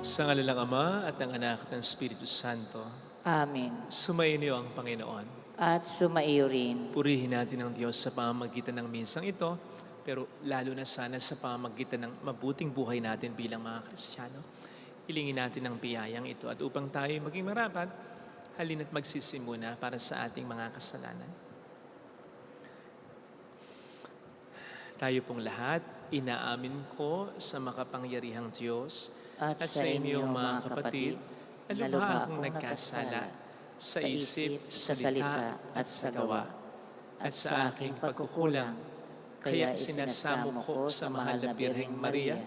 Sa ngalan ng Ama at ng Anak at ng Espiritu Santo, Amen. sumainyo ang Panginoon. At sumaiyo rin. Purihin natin ang Diyos sa pamamagitan ng minsang ito, pero lalo na sana sa pamamagitan ng mabuting buhay natin bilang mga Kristiyano. Hilingin natin ang biyayang ito at upang tayo maging marapat, halina't magsisimuna para sa ating mga kasalanan. Tayo pong lahat, inaamin ko sa makapangyarihang Diyos At sa inyo, mga kapatid, na lubha akong nagkasala sa isip, sa salita at sa gawa, at sa aking pagkukulang. Kaya sinasamo ko sa mahal na Birheng Maria,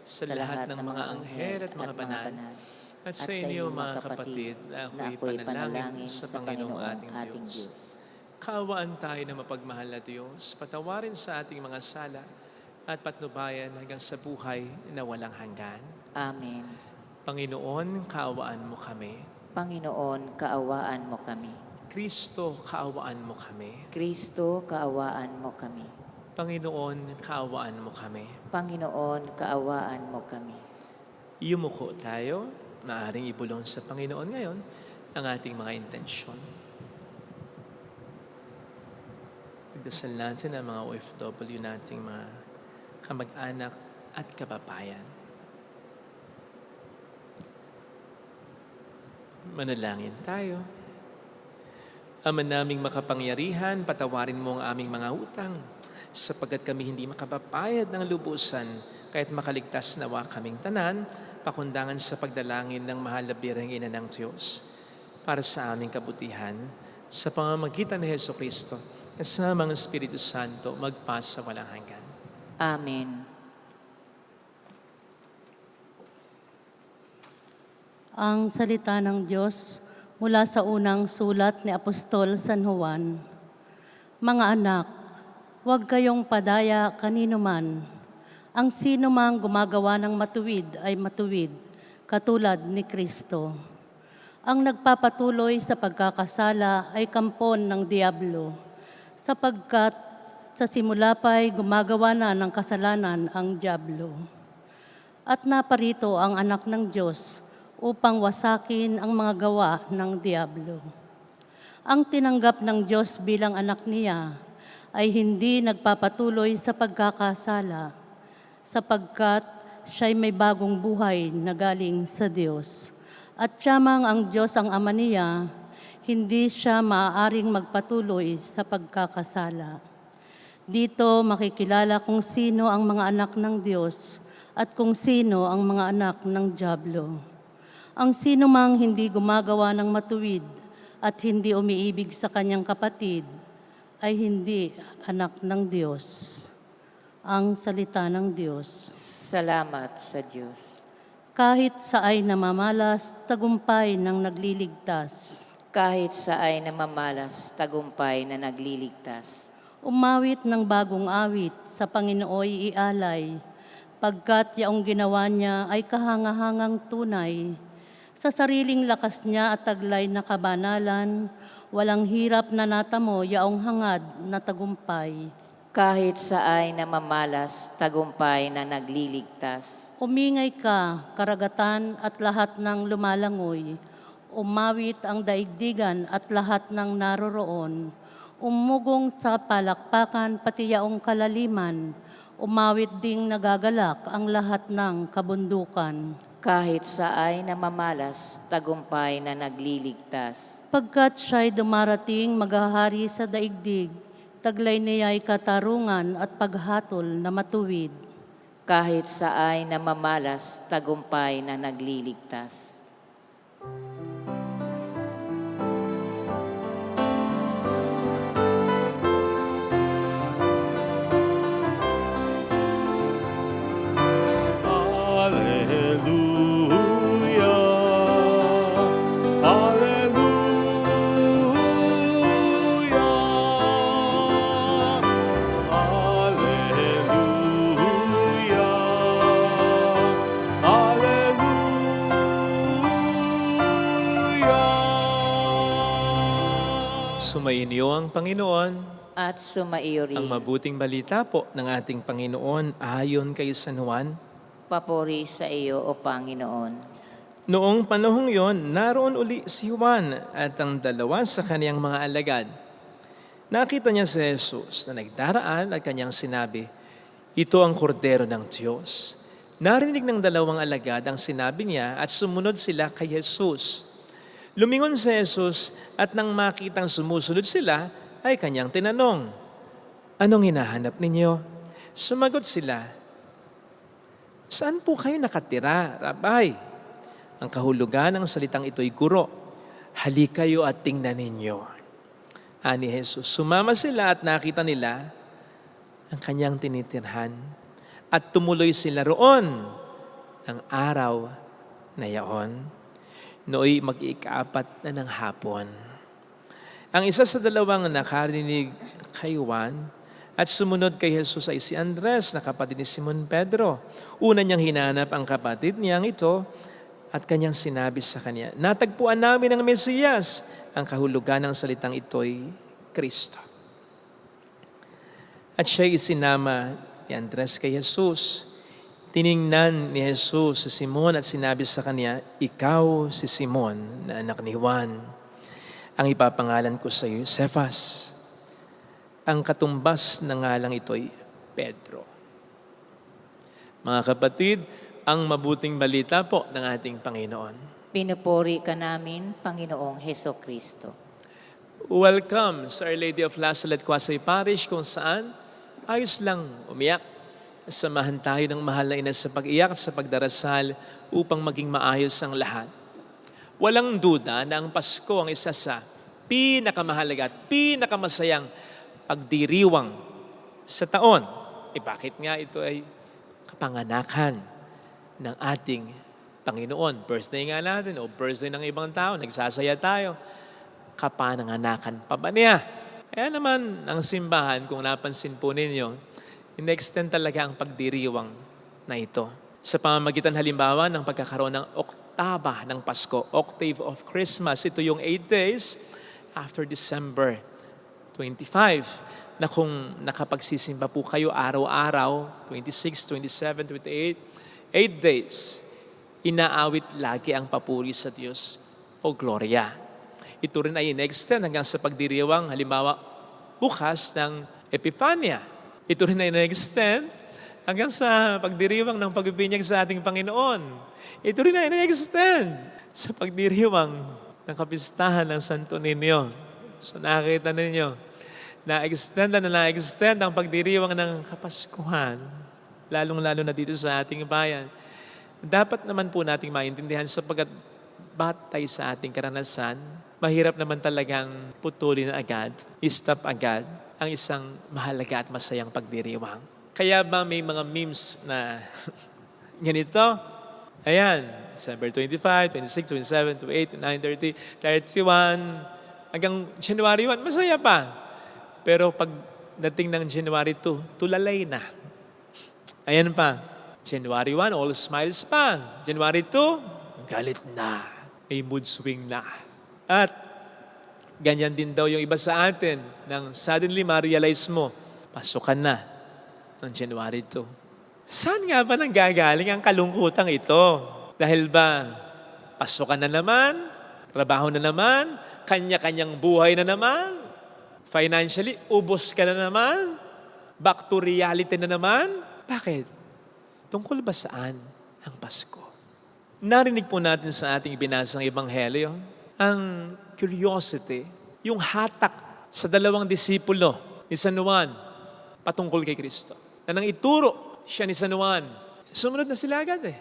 sa lahat ng mga anghel at mga banal, at sa inyo, mga kapatid, na ako'y panalangin sa Panginoong ating Diyos. Kaawaan tayo na mapagmahal na Diyos, patawarin sa ating mga sala, at patnubayan hanggang sa buhay na walang hanggan. Amen. Panginoon, kaawaan mo kami. Panginoon, kaawaan mo kami. Kristo, kaawaan mo kami. Kristo, kaawaan mo kami. Panginoon, kaawaan mo kami. Panginoon, kaawaan mo kami. Yumuko tayo, maaaring ibulong sa Panginoon ngayon ang ating mga intensyon. Pagdasal natin ang mga OFW nating mga kamag-anak at kababayan. Manalangin tayo. Ama naming makapangyarihan, patawarin mo ang aming mga utang, sapagkat kami hindi makapapayad ng lubusan, kahit makaligtas nawa kaming tanan, pakundangan sa pagdalangin ng mahal na Birheng Ina ng Diyos, para sa aming kabutihan, sa pamamagitan ni Jesucristo, kasama ang Espiritu Santo, magpasa walang hanggan. Amen. Ang salita ng Diyos mula sa unang sulat ni Apostol San Juan. Mga anak, huwag kayong padaya kanino man. Ang sino mang gumagawa ng matuwid ay matuwid, katulad ni Kristo. Ang nagpapatuloy sa pagkakasala ay kampon ng Diablo, sapagkat sa simula pa'y gumagawa na ng kasalanan ang Diablo. At naparito ang anak ng Diyos upang wasakin ang mga gawa ng Diablo. Ang tinanggap ng Diyos bilang anak niya ay hindi nagpapatuloy sa pagkakasala, sapagkat siya'y may bagong buhay na galing sa Diyos. At siyamang ang Diyos ang ama niya, hindi siya maaaring magpatuloy sa pagkakasala. Dito makikilala kung sino ang mga anak ng Diyos at kung sino ang mga anak ng Diablo. Ang sino mang hindi gumagawa ng matuwid at hindi umiibig sa kanyang kapatid ay hindi anak ng Diyos. Ang salita ng Diyos. Salamat sa Diyos. Kahit sa ay namamalas, tagumpay ng nagliligtas. Kahit sa ay namamalas, tagumpay na nagliligtas. Umawit ng bagong awit sa Panginooy ialay, pagkat yaong ginawa niya ay kahangahangang tunay. Sa sariling lakas niya at taglay na kabanalan, walang hirap na natamo yaong hangad na tagumpay. Kahit sa ay namamalas, tagumpay na nagliligtas. Umingay ka, karagatan at lahat ng lumalangoy. Umawit ang daigdigan at lahat ng naroroon. Umugong sa palakpakan pati yaong kalaliman. Umawit ding nagagalak ang lahat ng kabundukan. Kahit sa ay namamalas, tagumpay na nagliligtas. Pagkat siya'y dumarating maghahari sa daigdig, taglay niya'y katarungan at paghatol na matuwid. Kahit sa ay namamalas, tagumpay na nagliligtas. Sumainyo ang Panginoon. At sumaiyo rin. Ang mabuting balita po ng ating Panginoon ayon kay San Juan. Papuri sa iyo, O Panginoon. Noong panahong yon, naroon uli si Juan at ang dalawa sa kaniyang mga alagad. Nakita niya si Jesus na nagdaraan at kanyang sinabi, "Ito ang kordero ng Diyos." Narinig ng dalawang alagad ang sinabi niya at sumunod sila kay Jesus. Lumingon si Jesus at nang makitang sumusunod sila, ay kanyang tinanong, "Anong hinahanap ninyo?" Sumagot sila, "Saan po kayo nakatira, Rabay?" Ang kahulugan ng salitang ito'y guro. "Halika kayo at tingnan ninyo." Ani Jesus, sumama sila at nakita nila ang kanyang tinitirhan at tumuloy sila roon ng araw na yaon. Nooy mag-iikaapat na ng hapon. Ang isa sa dalawang nakarinig kay Juan at sumunod kay Jesus ay si Andres na kapatid ni Simon Pedro. Una niyang hinanap ang kapatid niyang ito at kanyang sinabi sa kanya, "Natagpuan namin ang Mesiyas." Ang kahulugan ng salitang ito'y Kristo. At siya'y isinama ni Andres kay Jesus. Tiningnan ni Jesus si Simon at sinabi sa kanya, "Ikaw si Simon na anak ni Juan. Ang ipapangalan ko sa iyo, Cephas." Ang katumbas ng ngalang ito'y Pedro. Mga kapatid, ang mabuting balita po ng ating Panginoon. Pinupuri ka namin, Panginoong Heso Kristo. Welcome sa Our Lady of La Salette Quasay Parish kung saan ayos lang umiyak. Samahan tayo ng mahal na ina sa pag-iyak at sa pagdarasal upang maging maayos ang lahat. Walang duda na ang Pasko ang isa sa pinakamahalaga at pinakamasayang pagdiriwang sa taon. Bakit nga ito ay kapanganakan ng ating Panginoon? Birthday nga natin o birthday ng ibang tao, nagsasaya tayo. Kapananganakan pa ba niya? Kaya naman ang simbahan, kung napansin po ninyo, in-extend talaga ang pagdiriwang na ito. Sa pamamagitan halimbawa ng pagkakaroon ng oktaba ng Pasko, Octave of Christmas, ito yung 8 days after December 25, na kung nakapagsisimba po kayo araw-araw, 26, 27, 28, 8 days, inaawit lagi ang papuri sa Diyos o Gloria. Ito rin ay in-extend hanggang sa pagdiriwang, halimbawa, bukas ng Epipanya. Ito rin ay in-extend hanggang sa pagdiriwang ng pagbibinyag sa ating Panginoon. Ito rin ay in-extend sa pagdiriwang ng kapistahan ng Santo Niño. So nakita ninyo, na-extend ang pagdiriwang ng Kapaskuhan, lalong-lalo na dito sa ating bayan. Dapat naman po nating maintindihan sapagkat batay sa ating karanasan, mahirap naman talagang putulin agad, stop agad ang isang mahalaga at masayang pagdiriwang. Kaya ba may mga memes na ganito? Ayan, December 25, 26, 27, 28, 9, 30, 31, hanggang January 1, masaya pa. Pero pag dating ng January 2, tulalay na. Ayan pa, January 1, all smiles pa. January 2, galit na. May mood swing na. At ganyan din daw yung iba sa atin, nang suddenly ma-realize mo, pasukan na ng January 2. Saan nga ba nanggagaling ang kalungkutang ito? Dahil ba, pasukan na naman, trabaho na naman, kanya-kanyang buhay na naman, financially, ubos ka na naman, back to reality na naman. Bakit? Tungkol ba saan ang Pasko? Narinig po natin sa ating binasang Ebanghelyo ang curiosity, yung hatak sa dalawang disipulo ni San Juan patungkol kay Kristo. Na nang ituro siya ni San Juan, sumunod na sila agad eh.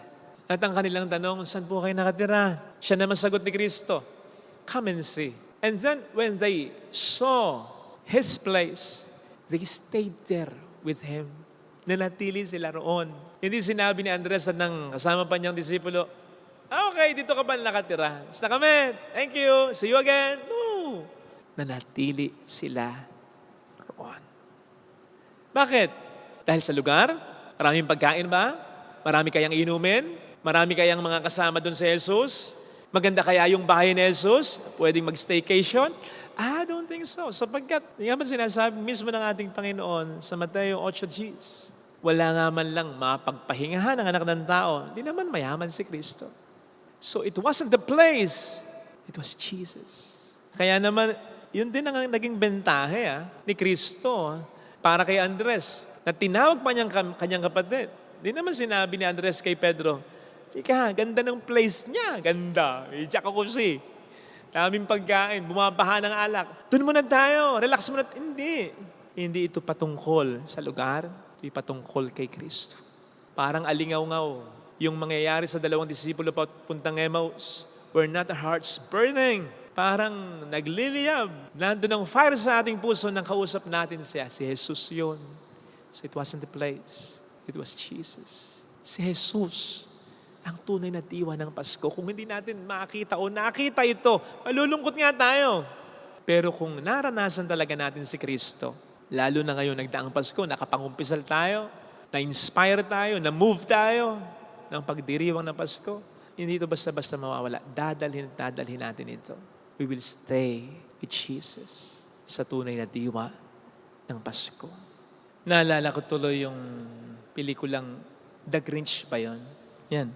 At ang kanilang tanong, saan po kayo nakatira? Siya naman sagot ni Kristo, "Come and see." And then when they saw His place, they stayed there with Him. Nanatili sila roon. Hindi sinabi ni Andres at ng kasama pa niyang disipulo, "Okay, dito ka ba nakatira? Basta kami. Thank you. See you again." No. Nanatili sila roon. Bakit? Dahil sa lugar? Maraming pagkain ba? Marami kayang inumin? Marami kayang mga kasama doon sa Jesus? Maganda kaya yung bahay ni Jesus? Pwedeng mag-staycation? I don't think so. Sapagkat, yung nga sinasabi mismo ng ating Panginoon sa Mateo 8:10, wala nga man lang mapagpahingahan ang anak ng tao. Hindi naman mayaman si Kristo. So it wasn't the place, it was Jesus. Kaya naman, yun din ang naging bentahe ni Kristo para kay Andres, na tinawag pa kanyang kapatid. Di naman sinabi ni Andres kay Pedro, "Ika, ganda ng place niya. Ganda. May jacuzzi. Daming pagkain. Bumabaha ng alak. Doon muna tayo. Relax muna." Hindi. Hindi ito patungkol sa lugar. Ito patungkol kay Kristo. Parang alingaw-ngaw yung mangyayari sa dalawang disipulo puntang Emmaus. Were not our hearts burning? Parang nagliliyab. Nandun ang fire sa ating puso nang kausap natin siya. Si Jesus yun. So it wasn't the place. It was Jesus. Si Jesus ang tunay na diwa ng Pasko. Kung hindi natin makita o nakita ito, malulungkot nga tayo. Pero kung naranasan talaga natin si Kristo, lalo na ngayon nagdaang Pasko, nakapangumpisal tayo, na-inspire tayo, na-move tayo ng pagdiriwang ng Pasko, hindi ito basta-basta mawawala. Dadalhin natin ito. We will stay with Jesus sa tunay na diwa ng Pasko. Naalala ko tuloy yung pelikulang The Grinch ba yun? Yan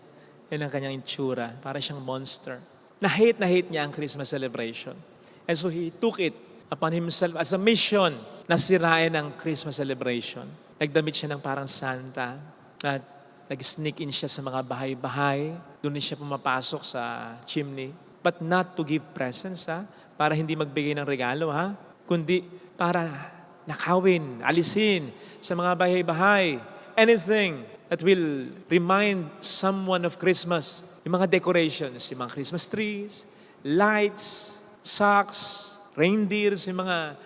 ang kanyang itsura. Para siyang monster. Na-hate niya ang Christmas celebration. And so he took it upon himself as a mission na sirain ang Christmas celebration. Nagdamit siya ng parang Santa at nag-sneak in siya sa mga bahay-bahay. Doon siya pumapasok sa chimney. But not to give presents, para hindi magbigay ng regalo, kundi para nakawin, alisin sa mga bahay-bahay. Anything that will remind someone of Christmas. Yung mga decorations, yung mga Christmas trees, lights, socks, reindeers, yung mga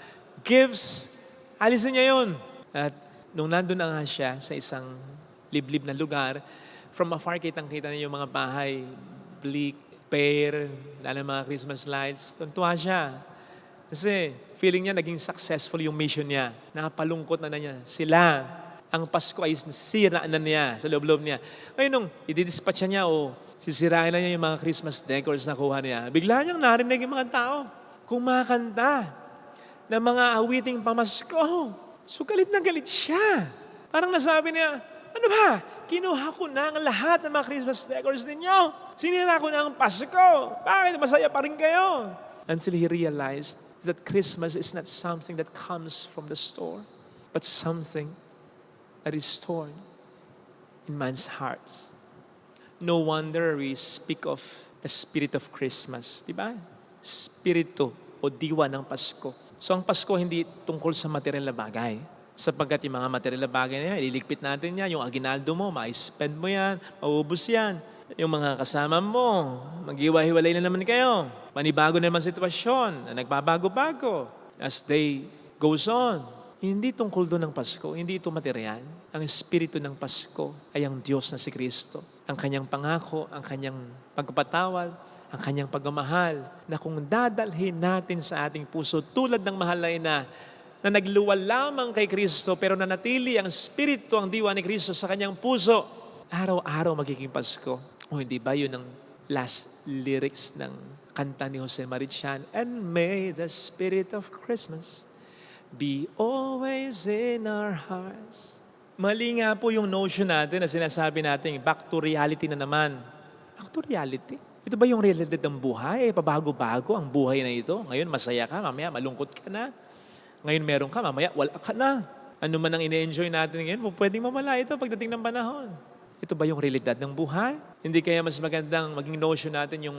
gifts. Alisin niya yun. At nung nandun na nga siya sa isang liblib na lugar, from afar kitang-kita niya yung mga bahay, bleak, bare, lalo mga Christmas lights. Tuntua siya. Kasi feeling niya naging successful yung mission niya. Nakapalungkot na niya. Sila, ang Pasko ay sira na niya sa loob-loob niya. Ngayon nung i-dispatch niya o sisirain na niya yung mga Christmas decors na kuha niya, bigla niyang narinig yung mga tao kumakanta ng mga awiting pamasko. So galit na galit siya. Parang nasabi niya, "Ano ba? Kinuha ko na ang lahat ng mga Christmas decors ninyo. Sinira ko na ang Pasko. Bakit masaya pa rin kayo?" Until he realized that Christmas is not something that comes from the store, but something that is stored in man's heart. No wonder we speak of the spirit of Christmas. Diba? Spirito o diwa ng Pasko. So ang Pasko hindi tungkol sa material na bagay. Sapagkat yung mga material na bagay na yan, ililigpit natin yan. Yung aginaldo mo, ma-spend mo yan, maubos yan. Yung mga kasama mo, mag-iwa-hiwalay na naman kayo. Manibago na naman sitwasyon, na nagbabago-bago. As day goes on, hindi tungkol doon ng Pasko, hindi ito material. Ang espiritu ng Pasko ay ang Diyos na si Kristo. Ang kanyang pangako, ang kanyang pagpapatawad, ang kanyang pagmamahal, na kung dadalhin natin sa ating puso, tulad ng mahalay na nagluwal lamang kay Kristo, pero nanatili ang espiritu, ang diwa ni Kristo sa kanyang puso, araw-araw magiging Pasko. O hindi ba yun ang last lyrics ng kanta ni Jose Marichan? "And may the spirit of Christmas be always in our hearts." Mali nga po yung notion natin na sinasabi natin, back to reality na naman. Back to reality? Ito ba yung realidad ng buhay? Pabago-bago ang buhay na ito. Ngayon masaya ka, mamaya malungkot ka na. Ngayon meron ka, mamaya wala ka na. Ano man ang ine-enjoy natin ngayon, pwedeng mawala ito pagdating ng panahon. Ito ba yung realidad ng buhay? Hindi kaya mas magandang maging notion natin yung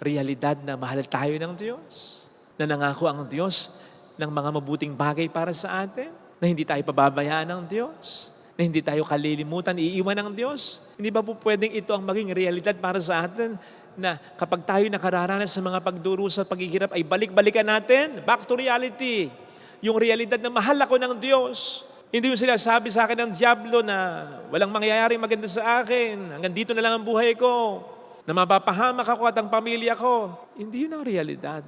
realidad na mahal tayo ng Diyos? Na nangako ang Diyos ng mga mabuting bagay para sa atin? Na hindi tayo pababayaan ng Diyos? Na hindi tayo kalilimutan, iiwan ng Diyos? Hindi ba po pwedeng ito ang maging realidad para sa atin? Na kapag tayo nakararanas sa mga pagdurusa at paghihirap ay balik-balikan natin? Back to reality. Yung realidad na mahal ako ng Diyos. Hindi yung sila sabi sa akin ng Diablo na walang mangyayaring maganda sa akin. Hanggang dito na lang ang buhay ko. Na mapapahamak ako at ang pamilya ko. Hindi yun ang realidad.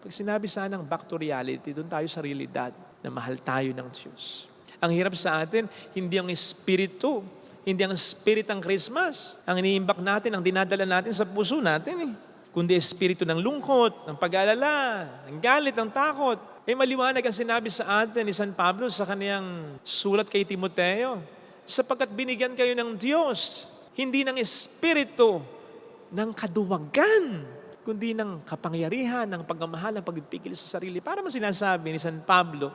Pag sinabi sanang back to reality, doon tayo sa realidad na mahal tayo ng Diyos. Ang hirap sa atin, hindi ang espiritu, hindi ang spirit ng Christmas. Ang iniimbak natin, ang dinadala natin sa puso natin kundi espiritu ng lungkot, ng pag-aalala, ng galit, ng takot. Maliwanag ang sinabi sa atin ni San Pablo sa kaniyang sulat kay Timoteo, sapagkat binigyan kayo ng Diyos, hindi ng espiritu, ng kaduwagan, kundi ng kapangyarihan, ng pagmamahal, ng pagpipigil sa sarili. Para mo sinasabi ni San Pablo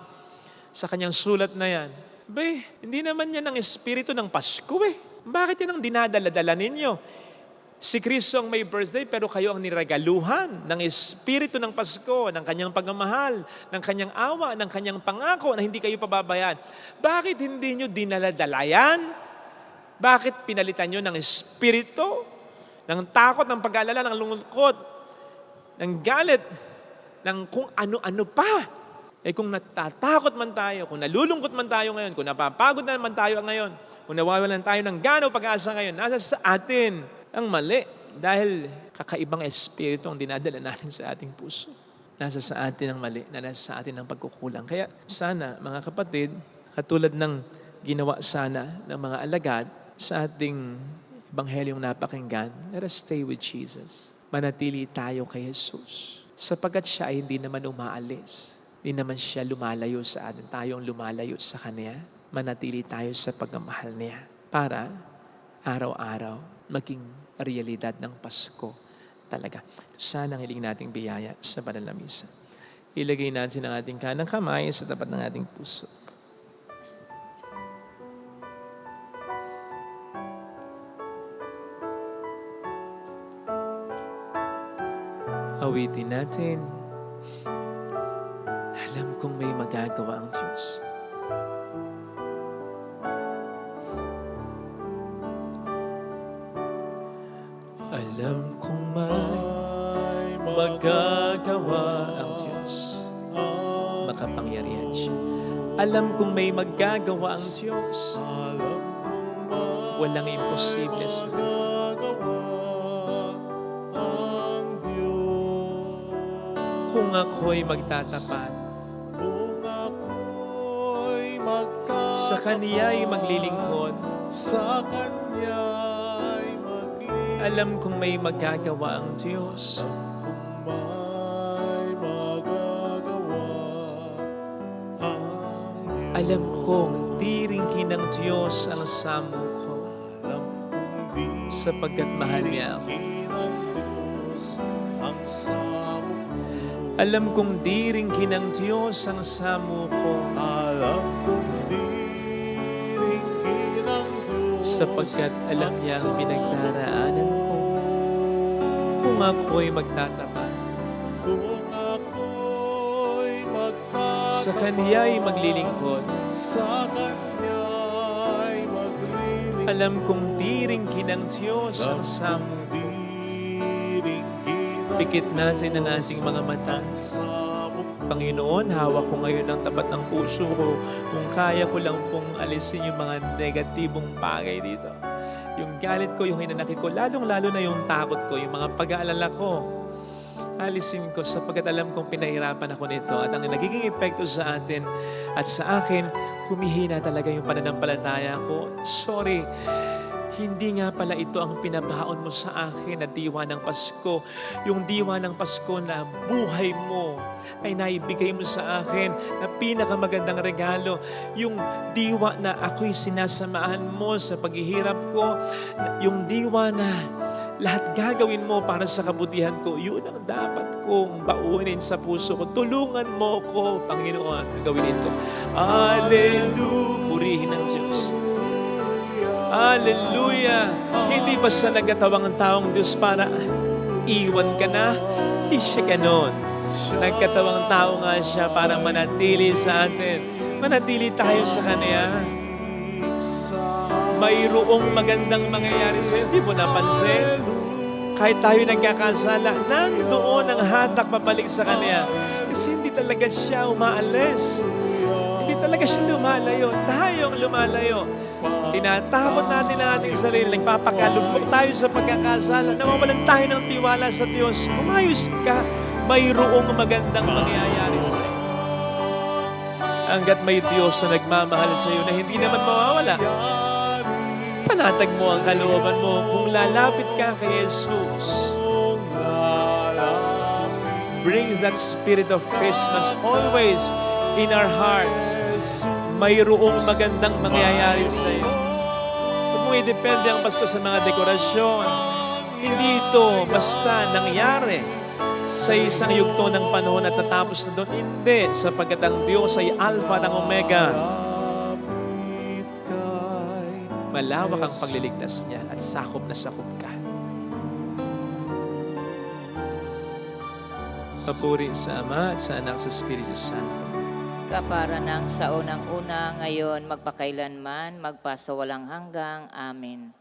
sa kanyang sulat na yan, hindi naman yan ang espiritu ng Pasko eh. Bakit yan ang dinadala-dala ninyo? Si Kristo ang may birthday, pero kayo ang niregaluhan ng espiritu ng Pasko, ng kanyang pagmamahal, ng kanyang awa, ng kanyang pangako na hindi kayo pababayaan. Bakit hindi nyo dinala-dala yan? Bakit pinalitan nyo ng espiritu, ng takot, ng pag-aalala, ng lungkot, ng galit, ng kung ano-ano pa? Kung natatakot man tayo, kung nalulungkot man tayo ngayon, kung napapagod na naman tayo ngayon, kung nawawalan tayo ng gana o pag-asa ngayon, nasa sa atin ang mali dahil kakaibang espiritu ang dinadala natin sa ating puso. Nasa sa atin ang mali, nasa sa atin ang pagkukulang. Kaya sana, mga kapatid, katulad ng ginawa sana ng mga alagad sa ating Ebanghelyong napakinggan, let us stay with Jesus. Manatili tayo kay Jesus. Sapagkat siya ay hindi naman umaalis. Hindi naman siya lumalayo sa atin. Tayo ang lumalayo sa Kanya. Manatili tayo sa pagmamahal niya para araw-araw maging realidad ng Pasko talaga. Sana ang hiling nating biyaya sa banal na misa. Ilagay natin ang ating kanang kamay sa tapat ng ating puso. Awitin natin. Alam kong may magagawa ang Diyos. Alam kong may magagawa ang Diyos. Makapangyarihan siya. Alam kong may magagawa ang Diyos. Walang imposible sa Kanya. Kung ako'y magtatapat, sa Kaniya'y maglilingkod, alam kong may magagawa ang Diyos. Alam kong diringin ng Diyos ang samo ko, sapagkat mahal niya ako. Alam kong diringin ng Diyos ang samo ko, sapagkat alam niya ang pinagdaraanan ko. Kung ako'y magtatapat, sa Kaniya'y maglilingkod, alam kong diringin ng Diyos ang samo ko. Pikit natin ang ating mga mata. Panginoon, hawak ko ngayon ang tapat ng puso ko. Kung kaya ko lang pong alisin yung mga negatibong bagay dito. Yung galit ko, yung hinanakit ko, lalong-lalo na yung takot ko, yung mga pag-aalala ko. Alisin ko sapagkat alam kong pinahirapan ako nito at ang nagiging epekto sa atin at sa akin, humihina talaga yung pananampalataya ko. Sorry. Hindi nga pala ito ang pinabaon mo sa akin na diwa ng Pasko. Yung diwa ng Pasko na buhay mo ay naibigay mo sa akin na pinakamagandang regalo. Yung diwa na ako'y sinasamahan mo sa paghihirap ko. Yung diwa na lahat gagawin mo para sa kabutihan ko. Yun ang dapat kong baunin sa puso ko. Tulungan mo ko, Panginoon, na gawin ito. Hallelujah! Purihin ng Diyos. Hallelujah! Hindi ba sa nagkatawang ang taong Diyos para iwan ka na? Hindi siya ganon. Nagkatawang tao nga siya para manatili sa atin. Manatili tayo sa Kanya. Mayroong magandang mangyayari sa'yo. Hindi mo napansin? Kahit tayo nagkakasala, nandoon ang hatak pabalik sa Kanya. Kasi hindi talaga siya umaalis. Hindi talaga siya lumalayo. Tayo ang lumalayo. Tinatapon natin ang ating sarili. Nagpapakalugmok tayo sa pagkakasala. Nawawalan tayo ng tiwala sa Diyos. Umayos ka. Mayroong magandang mangyayari sa iyo. Hanggat may Diyos na nagmamahal sa iyo na hindi naman mawawala, panatag mo ang kalooban mo kung lalapit ka kay Jesus. Brings that spirit of Christmas always in our hearts. Mayroong magandang mangyayari sa iyo. Huwag mong idepende ang Pasko sa mga dekorasyon. Hindi ito basta nangyari sa isang yugto ng panahon at natapos na doon. Hindi, sapagkat ang Diyos ay Alpha ng Omega. Malawak ang pagliligtas niya at sakop na sakop ka. Papuri sa Ama at sa Anak sa Espiritu Santo. Kapara ng sa unang-una, ngayon, magpakailanman, magpasawalang hanggang. Amen.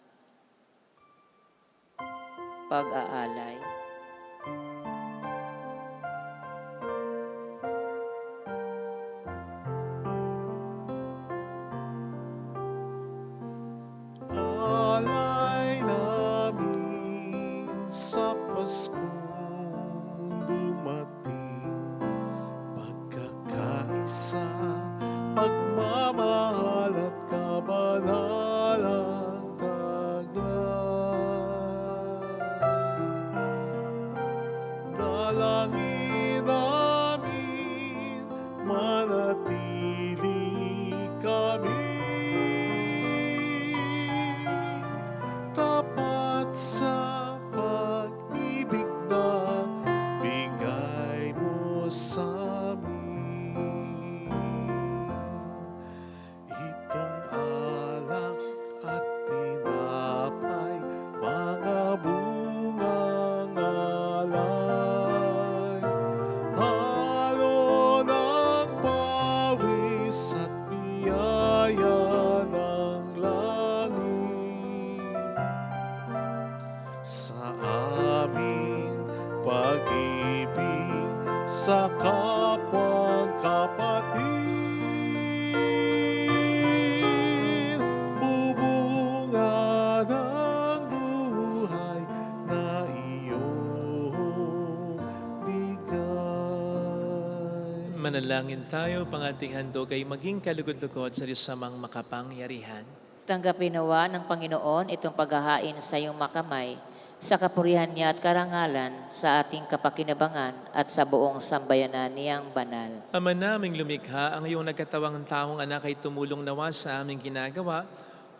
Pag-aalay. Alay namin sa Paskong dumating, pagkakaisa, pagmamahal at kabanalang taglay. Dalangin namin, manatili kami tapat sa pag-ibig na bigay mo sa amin. Itong alak at tinapay, mga bungang alay, halo ng pawis at biyaya ng langit sa aming pag-ibig sa kapwang kapatid, bubunga ng buhay na iyong bigay. Manalangin tayo, pang ating handog ay maging kalugod-lugod sa Diyos samang makapangyarihan. Tanggapin nawa ng Panginoon itong paghahain sa iyong makamay, sa kapurihan niya at karangalan, sa ating kapakinabangan at sa buong sambayanan niyang banal. Ama naming lumikha, ang iyong nagkatawang taong anak ay tumulong nawa sa aming ginagawa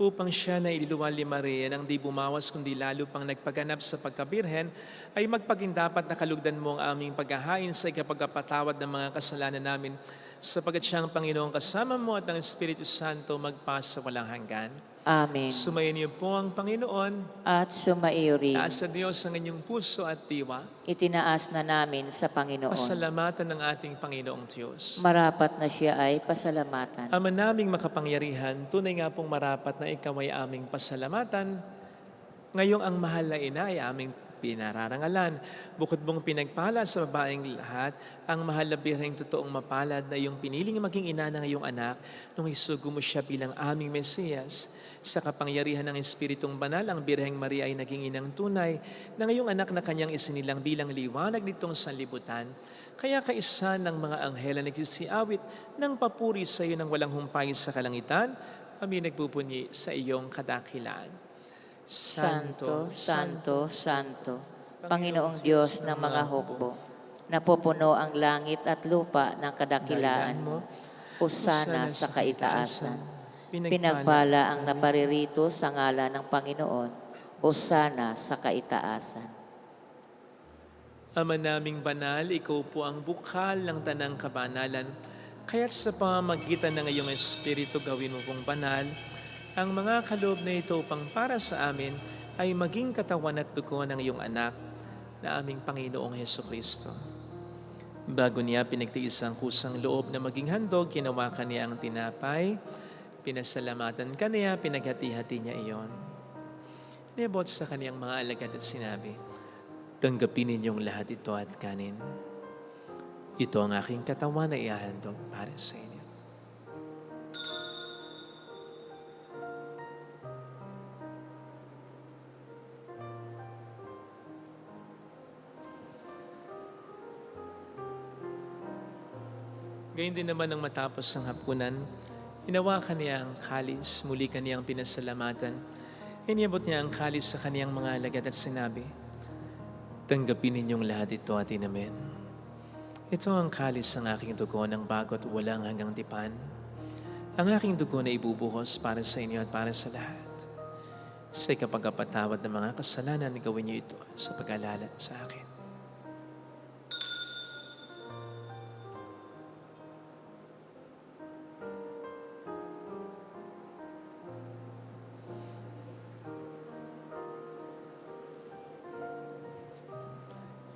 upang siya na ililuwali Maria nang di bumawas kundi lalo pang nagpaganap sa pagkabirhen, ay magpagindapat na kalugdan mo ang aming paghahain sa ikapagpatawad ng mga kasalanan namin, sapagat siyang Panginoong kasama mo at ang Espiritu Santo magpasa walang hanggan. Amen. Sumayin niyo po ang Panginoon. At sumaiyo rin. Taas sa Diyos ang inyong puso at diwa. Itinaas na namin sa Panginoon. Pasalamatan ng ating Panginoong Diyos. Marapat na siya ay pasalamatan. Ama naming makapangyarihan, tunay nga pong marapat na ikaw ay aming pasalamatan. Ngayong ang mahal na ina ay aming pinararangalan. Bukod mong pinagpala sa babaeng lahat, ang mahal na birheng totoong mapalad na iyong piniling maging ina ng iyong anak nung isugo mo siya bilang aming Mesiyas. Sa kapangyarihan ng Espiritong Banal, ang Birheng Maria ay naging inang tunay na ngayong anak na kanyang isinilang bilang liwanag nitong sanlibutan. Kaya kaisa ng mga anghel na nagsisiawit ng papuri sa iyo ng walang humpay sa kalangitan, kami nagpupunyi sa iyong kadakilaan. Santo, Santo, Santo, Panginoong Diyos ng mga hukbo, napupuno ang langit at lupa ng kadakilaan mo, usana sa kaitaasan. Pinagpala ang naparirito sa ngala ng Panginoon, usana sa kaitaasan. Ama naming banal, ikaw po ang bukal ng tanang kabanalan. Kaya't sa pamamagitan ng iyong Espiritu gawin mo pong banal, ang mga kaloob na ito upang para sa amin ay maging katawan at dugo ng iyong anak na aming Panginoong Hesukristo. Bago niya pinagtiis ang kusang loob na maging handog, kinawakan niya ang tinapay, pinasalamatan ka niya, pinaghati-hati niya iyon. Nibot sa kaniyang mga alagad at sinabi, tanggapin ninyong lahat ito at kanin. Ito ang aking katawan na ihahandog para sa inyo. Gayun din naman nang matapos ang hapunan, hinawakan niya ang kalis, muli kaniyang pinasalamatan. Iniabot niya ang kalis sa kaniyang mga alagad at sinabi, tanggapin ninyong lahat ito at inamin. Ito ang kalis ng aking dugo ng bago at walang hanggang tipan. Ang aking dugo na ibubuhos para sa inyo at para sa lahat. Sa ikapagkapatawad ng mga kasalanan, gawin niyo ito sa pag-alala sa akin.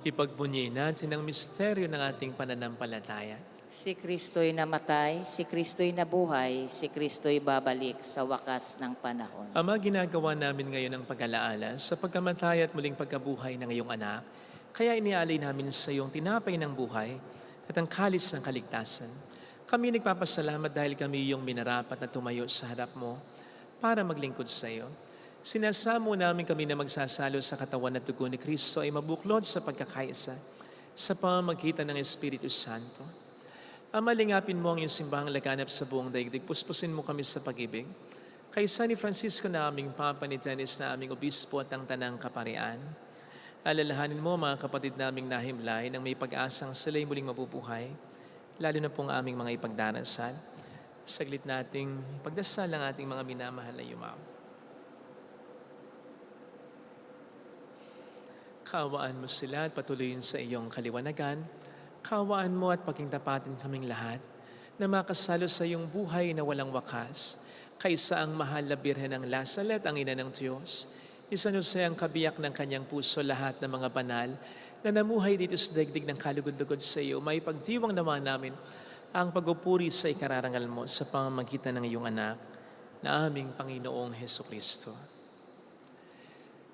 Ipagbunyi natin ang misteryo ng ating pananampalataya. Si Kristo'y namatay, si Kristo'y nabuhay, si Kristo'y babalik sa wakas ng panahon. Ama, ginagawa namin ngayon ang pag-alaala sa pagkamatay at muling pagkabuhay ng iyong anak. Kaya inialay namin sa iyong tinapay ng buhay at ang kalis ng kaligtasan. Kami nagpapasalamat dahil kami iyong minarapat na tumayo sa harap mo para maglingkod sa iyo. Sinasamo namin kami na magsasalo sa katawan at dugo ni Kristo ay mabuklod sa pagkakaisa sa pamamagitan ng Espiritu Santo. Ama, lingapin mo ang iyong simbahang laganap sa buong daigdig. Puspusin mo kami sa pag-ibig. Kay San Francisco na aming Papa, ni Dennis na aming Obispo at ang Tanang Kaparian. Alalahanin mo mga kapatid naming nahimlay nang may pag-asang sila'y muling mabubuhay, lalo na pong aming mga ipagdarasal. Saglit nating pagdasal ang ating mga minamahal na yumaw. Kaawaan mo sila at patuloyin sa iyong kaliwanagan. Kaawaan mo at pagingtapatin kaming lahat na makasalo sa iyong buhay na walang wakas. Kaysa ang mahal na Birhen ng Lasalet, ang ina ng Diyos, isanusay ang kabiyak ng kanyang puso lahat ng mga banal na namuhay dito sa daigdig ng kalugod-lugod sa iyo. May pagdiwang naman namin ang pagupuri sa ikararangal mo sa pamamagitan ng iyong anak na aming Panginoong Hesukristo.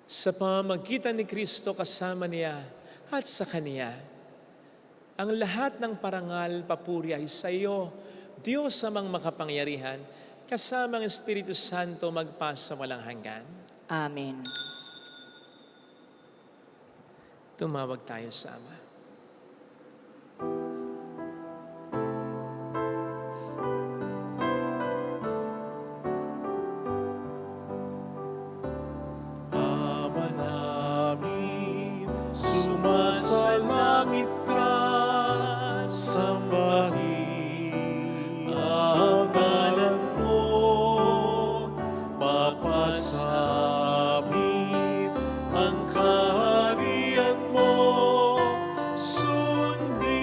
Sa pamamagitan ni Kristo kasama niya at sa Kaniya, ang lahat ng parangal, papuri ay sa iyo, Diyos amang makapangyarihan, kasama ang Espiritu Santo magpasa walang hanggan. Amen. Tumawag tayo sa Ama. Ama namin, sumasalangit ka, sambahin ang ngalan mo, mapasamin ang kaharian mo, sundin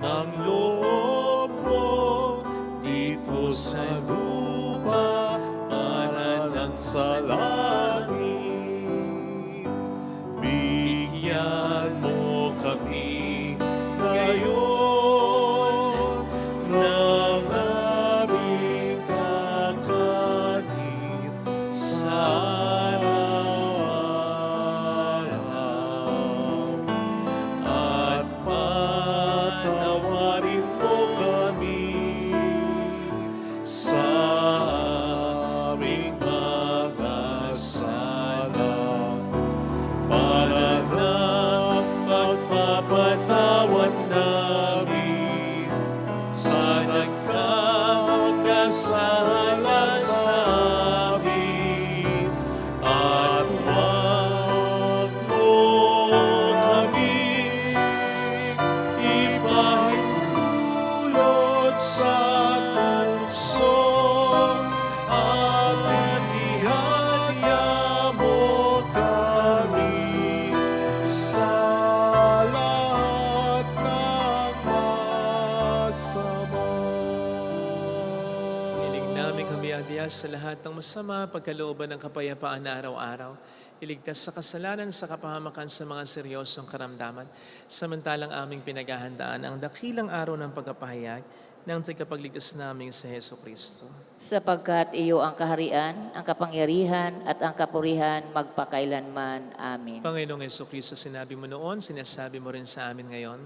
ang loob mo dito sa lupa para ng sa langit. Bigyan mo kami ngayon ng aming kakanin sa araw-araw. At patawarin mo kami sa aming mga sala, para ng pagpapatawad namin sa nagkakasala sa amin. At huwag mo kami ipahintulot sa tukso, at ihaya mo kami sa lahat ng masama. Hiling namin kami adya sa lahat ng masama, pagkalooban ng kapayapaan na araw-araw. Iligtas sa kasalanan, sa kapahamakan sa mga seryosong karamdaman. Samantalang aming pinaghahandaan ang dakilang araw ng pagkapahayag ng tagapagligtas namin sa Heso Kristo. Sapagkat iyo ang kaharian, ang kapangyarihan, at ang kapurihan magpakailanman. Amin. Panginoong Heso Kristo, sinabi mo noon, sinasabi mo rin sa amin ngayon,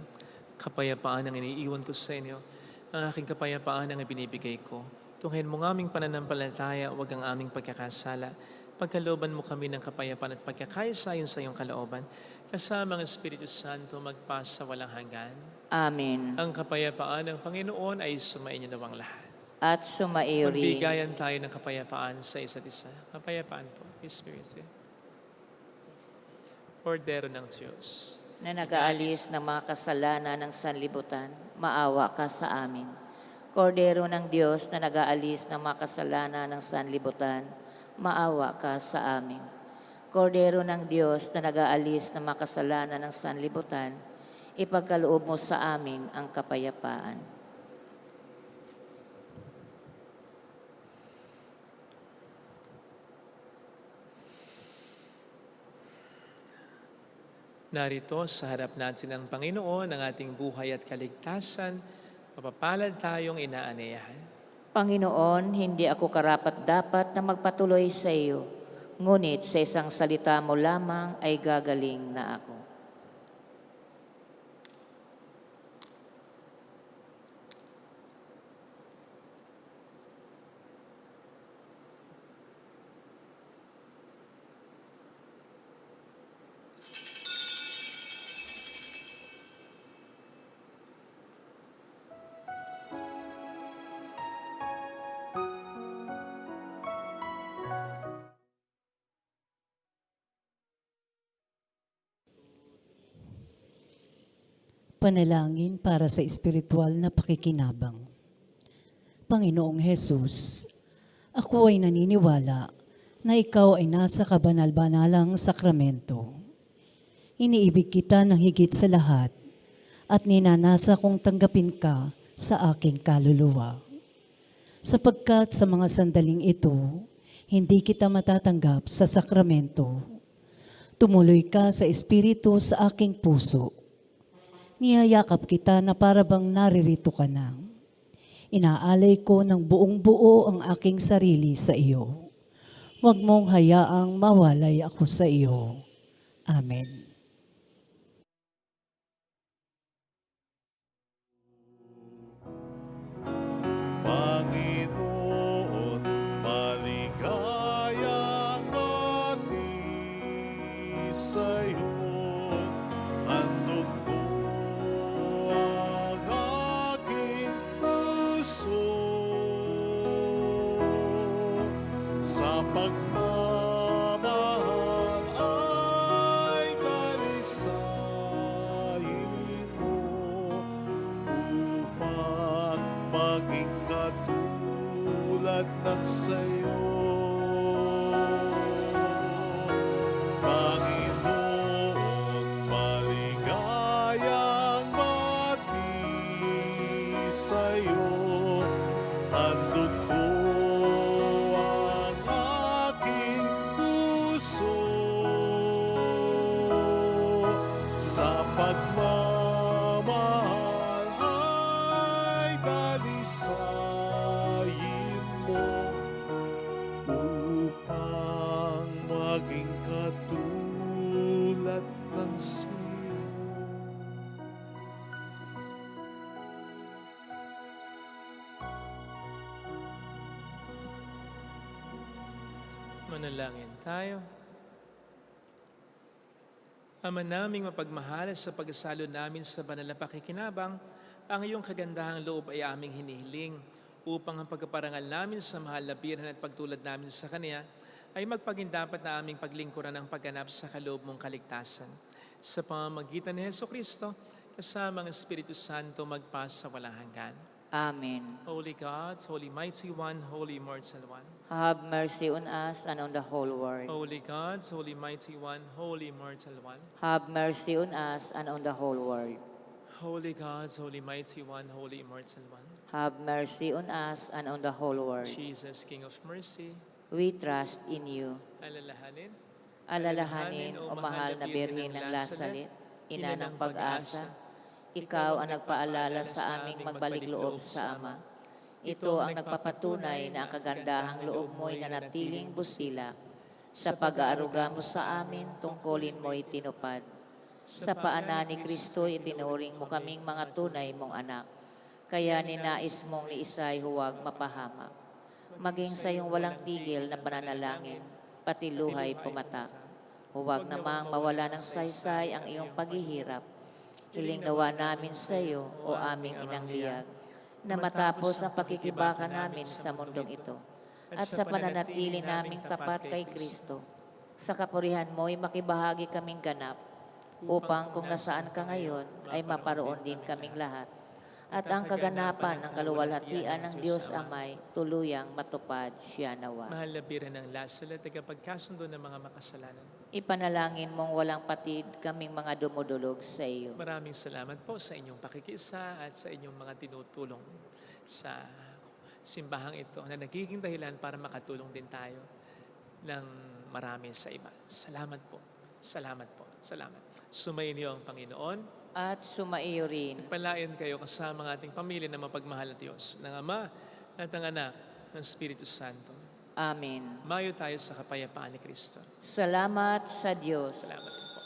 kapayapaan ang iniiwan ko sa inyo, ang aking kapayapaan ang ibinibigay ko. Tunghayin mo ng aming pananampalataya, huwag ang aming pagkakasala. Pagkalooban mo kami ng kapayapaan at pagkakaisa ayon sa iyong kalooban, kasama ang Espiritu Santo magpasa walang hanggan. Amen. Ang kapayapaan ng Panginoon ay sumainyo nawang lahat. At sumaiyo rin. Magbigayan tayo ng kapayapaan sa isa't isa. Kapayapaan po, Spirit. Kordero ng Diyos, Na nag-aalis ng mga kasalanan ng sanlibutan, maawa ka sa amin. Kordero ng Diyos na nag-aalis ng mga kasalanan ng sanlibutan, maawa ka sa amin. Kordero ng Diyos na nag-aalis ng makasalanan ng sanlibutan, ipagkaloob mo sa amin ang kapayapaan. Narito sa harap natin ng Panginoon ang ating buhay at kaligtasan, mapapalad tayong inaanyayahan. Panginoon, hindi ako karapat-dapat na magpatuloy sa iyo, ngunit sa isang salita mo lamang ay gagaling na ako. Panalangin para sa espiritual na pakikinabang. Panginoong Hesus, ako ay naniniwala na ikaw ay nasa kabanal-banalang sakramento. Iniibig kita ng higit sa lahat at ninanasa kong tanggapin ka sa aking kaluluwa. Sapagkat sa mga sandaling ito, hindi kita matatanggap sa sakramento. Tumuloy ka sa espiritu sa aking puso. Niyayakap kita na parabang naririto ka na. Inaalay ko ng buong buo ang aking sarili sa iyo. Huwag mong hayaang mawalay ako sa iyo. Amen. Panginoon, maligayang bati sa'yo. Handog ko ang aking puso sa pagmamahal ay dalisayin mo upang maging katulad ng sayo. Panginoon, maligayang bati sa'yo. Handog ko ang aking puso sa pagmamahal ay dalisayin mo upang maging katulad ng sayo. Manalangin tayo. Ama naming mapagmahal, sa pagkasalo namin sa banal na pakikinabang, ang iyong kagandahang loob ay aming hinihiling upang ang pagkaparangal namin sa mahal na birhen at pagtulad namin sa Kanya ay magpagindapat na aming paglingkuran ng pagganap sa kaloob mong kaligtasan. Sa pamamagitan ni Jesucristo, kasama ang Espiritu Santo magpas sa walang hanggan. Amen. Holy God, Holy Mighty One, Holy Immortal One. Have mercy on us and on the whole world. Holy God, Holy Mighty One, Holy Immortal One. Have mercy on us and on the whole world. Holy God, Holy Mighty One, Holy Immortal One. Have mercy on us and on the whole world. Jesus, King of Mercy, We trust in you. alalahanin, Alalahanin, o mahal na Birhen ng Lazaret, ina ng pag-asa, ikaw ang nagpaalala sa aming magbalik loob sa Ama. Ito ang nagpapatunay na ang kagandahang loob mo'y nanatiling busilak. Sa pag-aaruga mo sa amin, tungkulin mo'y tinupad. Sa paanan ni Kristo, itinuring mo kaming mga tunay mong anak. Kaya ninais mong ni Isay huwag mapahamak. Maging sa iyong walang tigil na pananalangin, pati luhay pumatak. Huwag namang mawala ng saysay ang iyong paghihirap. Hiling nawa namin sa iyo, o aming inang liyag, na matapos ang pakikibaka namin sa mundong ito, at sa pananatili naming tapat kay Kristo, sa kapurihan mo'y makibahagi kaming ganap, upang kung nasaan ka ngayon, ay maparoon din kaming lahat. at ang kaganapan ng kaluwalhatian ng Diyos Amay tuluyang matupad siya nawa. Mahal na Birhen ng Lasal at tagapagkasundo ng mga makasalanan. Ipanalangin mong walang patid kaming mga dumudulog sa iyo. Maraming salamat po sa inyong pakikisa at sa inyong mga tinutulong sa simbahang ito na nagiging dahilan para makatulong din tayo ng marami sa iba. Salamat po. Salamat po. Salamat. Sumayin niyo ang Panginoon. At sumaiyo rin. Palayan kayo kasama ng ating pamilya na mapagmahal na Diyos, ng Ama at ng Anak, ng Espiritu Santo. Amen. Mayo tayo sa kapayapaan ni Kristo. Salamat sa Diyos. Salamat din po.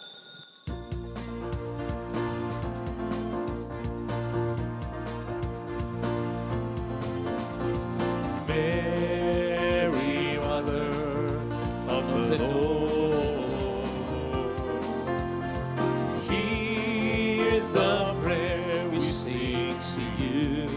Mary, Mother of the Lord, Here's the prayer we sing to you.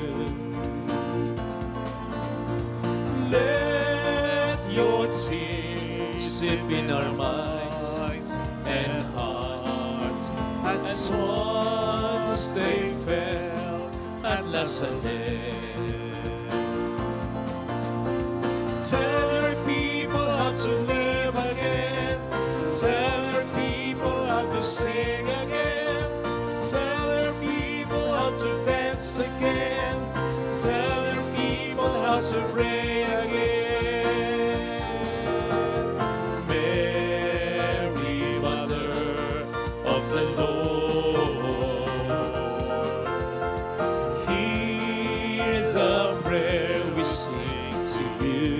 Let your tears sip in our minds and hearts as once they fell at Nazareth. Tell your people how to live again. Tell your people how to sing again. Tell your people how to dance again. Tell your people how to pray again. Mary, Mother of the Lord, here's the prayer we sing to you.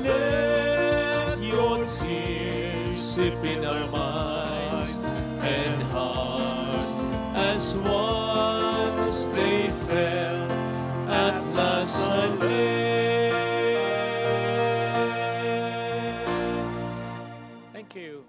Let your tears sip in our minds and hearts as once they fell at Nazareth. Thank you.